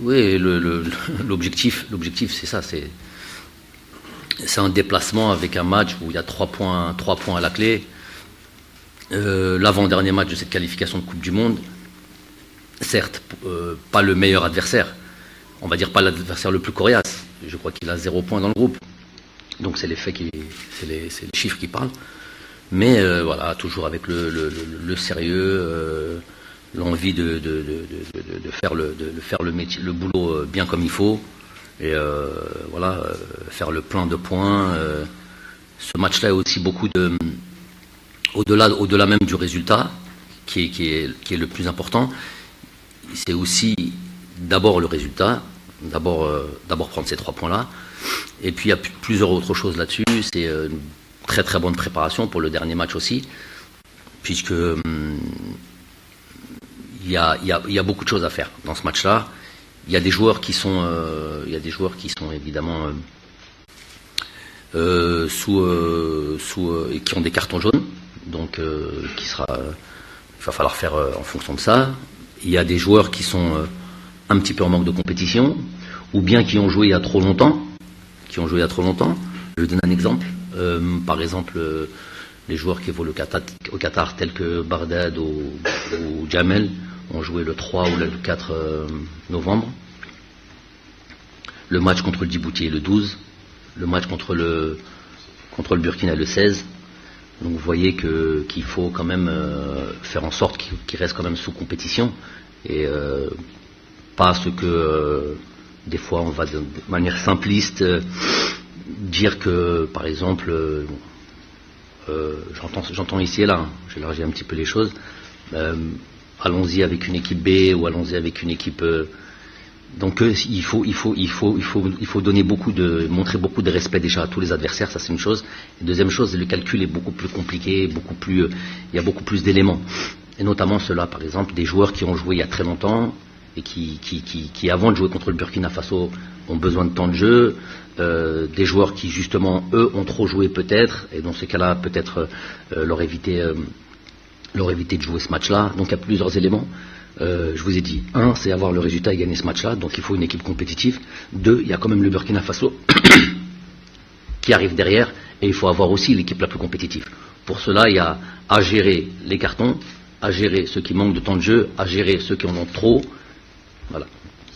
Oui, l'objectif, c'est ça. C'est un déplacement avec un match où il y a 3 points à la clé. L'avant-dernier match de cette qualification de Coupe du Monde, certes, pas le meilleur adversaire, on va dire pas l'adversaire le plus coriace. Je crois qu'il a 0 point dans le groupe. Donc c'est c'est les chiffres qui parlent. Mais voilà, toujours avec le sérieux, l'envie de faire le métier, le boulot bien comme il faut. Et voilà, faire le plein de points. Ce match-là est aussi beaucoup au-delà même du résultat, qui est le plus important. C'est aussi d'abord le résultat, d'abord prendre ces 3 points-là. Et puis il y a plusieurs autres choses là-dessus. C'est une très très bonne préparation pour le dernier match aussi, puisque il y a beaucoup de choses à faire dans ce match-là. Il y a des joueurs qui sont évidemment qui ont des cartons jaunes, donc il va falloir faire en fonction de ça. Il y a des joueurs qui sont un petit peu en manque de compétition, ou bien qui ont joué il y a trop longtemps. Je vais donner un exemple. Par exemple, les joueurs qui évoluent au Qatar, tels que Bardad ou Jamel, ont joué le 3 ou le 4 novembre. Le match contre le Djibouti est le 12. Le match contre le Burkina le 16. Donc vous voyez qu'il faut quand même faire en sorte qu'il reste quand même sous compétition. Et pas ce que des fois on va de manière simpliste dire que, par exemple, j'entends ici et là, j'élargis un petit peu les choses, allons-y avec une équipe B ou allons-y avec une équipe... donc il faut donner montrer beaucoup de respect déjà à tous les adversaires, ça c'est une chose. Et deuxième chose, le calcul est beaucoup plus compliqué, il y a beaucoup plus d'éléments. Et notamment ceux-là, par exemple, des joueurs qui ont joué il y a très longtemps et qui avant de jouer contre le Burkina Faso ont besoin de temps de jeu, des joueurs qui justement eux ont trop joué peut-être, et dans ces cas-là peut-être leur éviter de jouer ce match-là. Donc il y a plusieurs éléments. Je vous ai dit, 1, c'est avoir le résultat et gagner ce match-là, donc il faut une équipe compétitive. 2, il y a quand même le Burkina Faso qui arrive derrière, et il faut avoir aussi l'équipe la plus compétitive. Pour cela, il y a à gérer les cartons, à gérer ceux qui manquent de temps de jeu, à gérer ceux qui en ont trop. Voilà.